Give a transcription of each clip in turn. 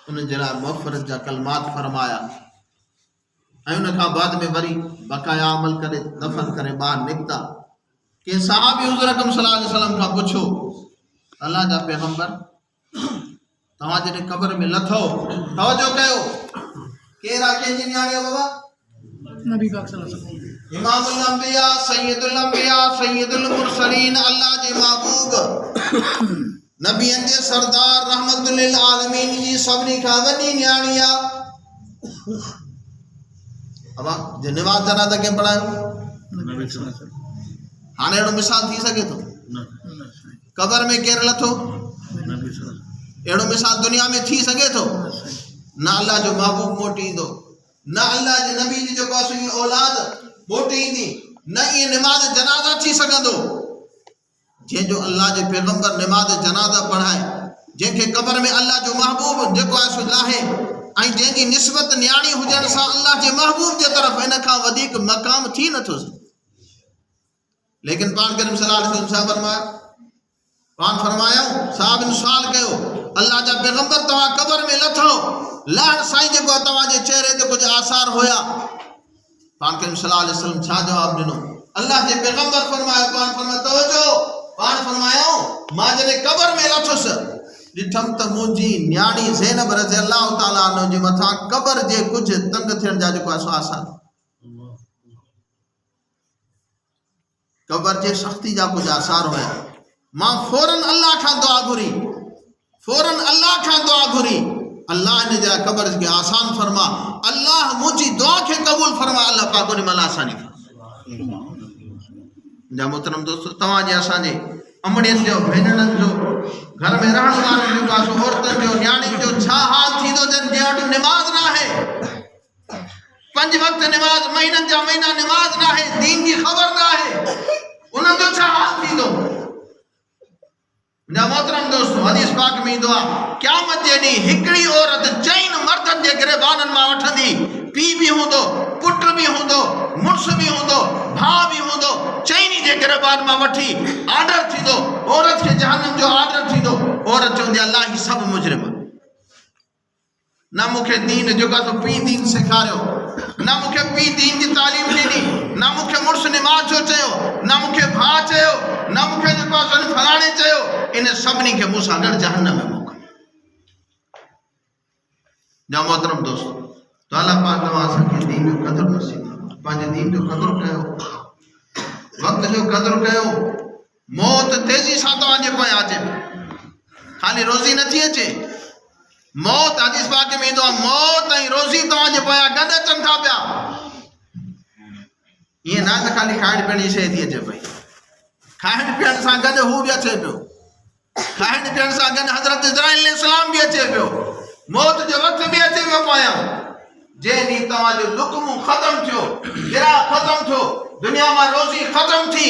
उन जरा मग़फ़िरत जा कलमात फरमाया ऐं उन खां बाद में वरी बक़ाया अमल करे दफ़न करे ॿाहिरि निकिता। के सहाबी हुज़ूर अकरम सल्लल्लाहु अलैहि वसल्लम खां पुछो, अल्लाह जा पैगंबर तव्हां जॾहिं क़ब्र में लथो, तवजो कयो, केरु आहे कंहिंजी न्याणी बाबा? नबी पाक सल्लल्लाहु अलैहि वसल्लम, इमामुल अंबिया सय्यदुल मुरसलीन, अल्लाह जे महबूब नबियन जे सरदार रहमतुल लिल आलमीन जी सभिनी खां वॾी न्याणी आहे। अब जे नमाज़ जनाज़ा के पढ़ायो नबी सल्लल्लाहु अलैहि वसल्लम, हाणे अहिड़ो मिसाल थी सघे थो? क़ब्र में केरु लथो? नबी सल्लल्लाहु अलैहि वसल्लम, अहिड़ो मिसाल दुनिया में थी सघे थो? न अल्लाह जो महबूब मोटी ईंदो, न अल्लाह जे नबी जी जेको आहे औलाद मोटी ईंदी, न इहे नमाज़ जनाज़ा थी सघंदो। जंहिंजो अल्लाह जे पैगंबर नमाज़ जनाज़ा पढ़ाए, जंहिंखे क़ब्र में अल्लाह जो महबूब जेको आहे सो लाहे, ऐं जंहिंजी निस्बत न्याणी हुजण सां अल्लाह जे महबूब जे तरफ़ इन खां वधीक मक़ाम थी नथो सघे। लेकिन पाण करीम सल्लल्लाहु अलैहि वसल्लम छा फरमाया? पाण फरमायूं, साहबनि सुवाल कयो, अल्लाह जा पैगंबर तव्हां क़ब्र में लथो, लहण साईं जेको आहे तव्हांजे चेहरे ते कुझु आसार हुया? पाण करीम सल्लल्लाहु अलैहि वसल्लम छा जवाब ॾिनो? अल्लाह जे पैगंबर फरमायो, पाण फरमायो तवजो, पाण फरमायो, मां जॾहिं क़ब्र में लथुसि ॾिठमि त मुंहिंजी न्याणी ज़ैनब रज़ी अल्लाह ताला अन्हा जे मथां क़ब्र जे कुझु तंग थियण जा जेको आहे सो आसार, क़ब्र जे सख़्ती जा कुझु आसार हुया। मां फौरन अल्लाह खां दुआ घुरी, अल्लाह इन जा क़ब्र खे आसान फरमा, अल्लाह मुंहिंजी दुआ खे क़बूल फरमा, अल्लाह पाक उन महिल आसानी फरमा। जा मोहतरम दोस्तो, तव्हांजे असांजे अमड़ियुनि जो, भेनरनि जो, घर में रहण वारनि जेको आहे सो औरतुनि जो, न्याणियुनि जो छा हाल थींदो जंहिं वटि निमाज़ न आहे, 5 वक़्त निमाज़, महीननि जा महीना निमाज़ न आहे, दीन जी ख़बर न आहे, उन्हनि जो छा हाल थींदो? मुंहिंजा मोहतरम दोस्तो, हदीस पाक में ईंदो आहे, क़यामत जे ॾींहुं हिकिड़ी औरत 4 मर्दनि जे गिरबाननि मां वठंदी, पीउ बि हूंदो, पुट बि हूंदो, मुड़ुस बि हूंदो, भाउ बि हूंदो, 4 जे गिरबान मां वठी ऑर्डर थींदो, औरत खे जहन्नम जो ऑर्डर थींदो। औरत चवंदी, अल्लाह ही सभु मुजरिम, न मूंखे दीन जेको आहे पीउ दीन सेखारियो, न मूंखे पीउ दीन जी तालीम ॾिनी, न मूंखे मुड़ुस निमाज़ जो चयो, न मूंखे भाउ चयो, न मूंखे जेको आहे फलाणे चयो, इन सभिनी खे मूंसां गॾु जहन्नम में मोकिलियो। जा मोहतरम दोस्तो, तो अल्लाह पाक तव्हां असांखे दीन जो क़दुरु नसीब फरमाए, पंहिंजे दीन जो क़दुरु कयो, वक़्त जो क़दुरु कयो। मौत तेज़ी सां तव्हांजे पोयां अचे, खाली रोज़ी नथी अचे, मौत हदीस पाक में ईंदो आहे, मौत ऐं रोज़ी तव्हांजे पोयां गॾु अचनि था पिया। ईअं न त खाली खाइण पीअण जी शइ थी अचे पई, खाइण पीअण सां गॾु हू बि अचे पियो, खाइण पीअण सां गॾु हज़रत इस्राईल अलैहिस्सलाम बि अचे पियो, मौत जो वक़्तु बि अचे पियो पोयां। जंहिं ॾींहुं तव्हांजो लुक़्मो ख़तमु थियो, गिरा ख़तमु थियो, दुनिया मां रोज़ी ख़तमु थी,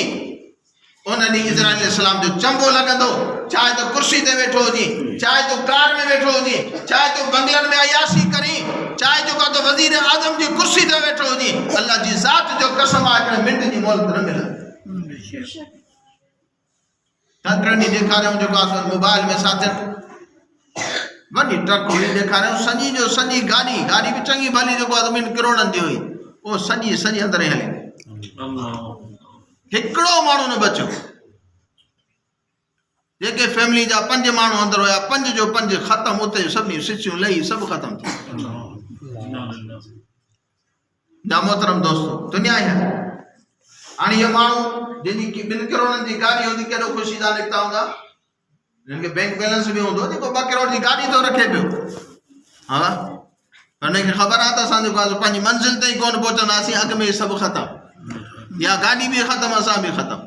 उन ॾींहुं इस्राईल अलैहिस्सलाम जो चंबो लॻंदो, चाहे तो कुर्सी ते वेठो हुजे, चाहे तो कार में वेठो हुजे, चाहे तो बंगलनि में अयाशी करी, चाहे जेको तो वज़ीर आज़म जी कुर्सी ते वेठो हुजे, अल्लाह जी ज़ात जो कसम आहे, हिकिड़े मिंट जी मोहलत न मिलंदी। ट्रक ॾेखारियऊं जेको आहे मोबाइल में साथियुनि, वॾी ट्रक हुई ॾेखारियऊं, सॼी जो सॼी गाॾी बि चङी भली जेको आहे 2 करोड़नि जी हुई, उहो सॼी अंदरि हली, हिकिड़ो माण्हू न बचियो। जेके फैमिली जा 5 माण्हू अंदरि हुया, 5 जो 5 ख़तमु, उते सभिनी स्विचियूं लही सभु ख़तमु थी। जा मोहतरम दोस्तो, दुनिया ही है। हाणे इहो माण्हू जंहिंजी 2 करोड़नि जी गाॾी हूंदी, केॾो ख़ुशी सां निकिता हूंदा, हिनखे बैंक बैलेंस बि हूंदो, जेको 2 करोड़ जी गाॾी थो रखे पियो। हा, हुनखे ख़बर आहे त असां जेको आहे पंहिंजी मंज़िल ताईं कोन पहुचंदासीं, अॻ में सभु ख़तमु, या गाॾी बि ख़तमु, असां बि ख़तमु।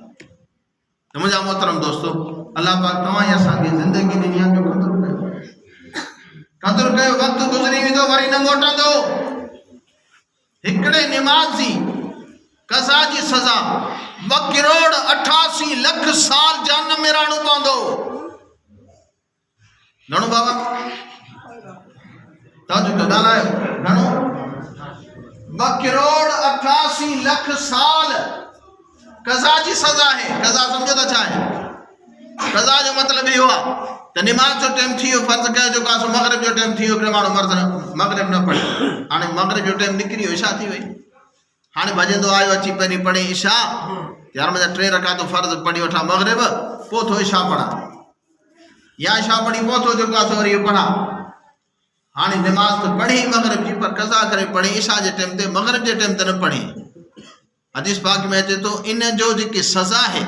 त मुंहिंजा मोहतरम दोस्तो, अल्लाह पाक तव्हां ई असांखे ज़िंदगी ॾिनी आहे, जो क़दुरु कयो, वक़्तु गुज़री वेंदो, वरी न मोटंदो। हिकिड़े निमाज़ी कज़ा जी सज़ा 2 करोड़ 88 लख साल जहन्नम में रहणो पवंदो। घणो बाबा? तव्हां जो ॻाल्हायो घणो? 2 करोड़ 88 लख साल कज़ा जी सज़ा है। कज़ा सम्झो था छा है? कज़ा जो मतलब इहो आहे त त नमाज जो टाइम थी वियो फर्ज़ कयो जेको आहे सो मगरिब जो टाइम थी वियो पर माण्हू मगरिब न पढ़े हाणे मगरिब जो टाइम निकिरी वियो इशा थी वई हाणे भॼंदो आयो अची पहिरीं पढ़े इशा यार मुंहिंजा 3 रकात फर्ज़ पढ़ी वठां मगरिब पोइ थो इशा पढ़ा या इशा पढ़ी पोइ थो जेको आहे सो वरी पढ़ा हाणे नमाज त पढ़ी मगरिब जी पर कज़ा करे पढ़ी इशा जे टाइम ते मगरिब जे टाइम ते न पढ़ी हदीस पाक में अचे तो इन जो जेकी सज़ा है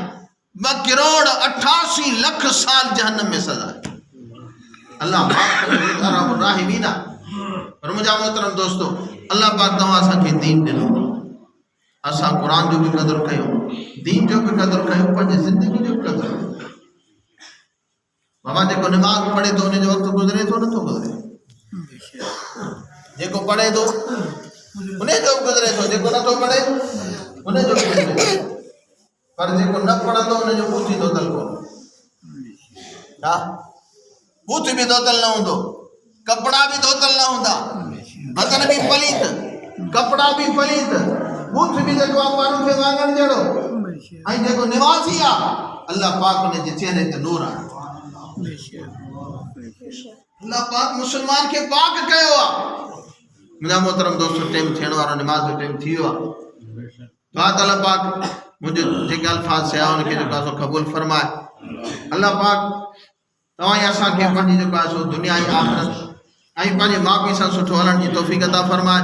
2,88,00,000 साल जहन्नम में सज़ा है अल्लाह माफ़ करे अरहम राहिमीन पर मुंहिंजा मोहतरम दोस्तो अल्लाह पाक तव्हां असांखे दीन ॾिनो असां क़ुरान जो बि क़दुरु कयो दीन जो बि क़दुरु कयो पंहिंजी ज़िंदगी जो बि क़दुरु कयो बाबा जेको नमाज़ पढ़े थो उनजो वक़्तु गुज़रे थो नथो गुज़रे जेको पढ़े थो उनजो बि गुज़रे थो जेको नथो पढ़े उनजो बि गुज़रे थो पर जेको न पढ़ंदो उनजो बूथ धोतल कोन हा बूथ भी धोतल न हूंदो कपड़ा भी धोतल न हूंदा बदन भी पलीत कपड़ा भी पलीत बूथ भी जेको आहे माण्हू खे वाङण जहिड़ो ऐं जेको निवासी आहे अल्लाह पाक उनजे चेहरे ते नूर आहे अल्लाह पाक मुसलमान के पाक कयो आहे मुंहिंजा मोहतरम दोस्तो टाइम थियण वारो नमाज़ जो टाइम थी वियो आहे दुआ त अल्लाह पाक मुझे जेके अल्फाज से उनके जेको सो क़बूल फरमाए अल्लाह पाक तव्हां असांखे पंहिंजी जेको आहे सो दुनिया ऐं आख़िरत ऐं पंहिंजे माउ पीउ सां सुठो हलण जी तौफ़ीक़ अता फरमाए।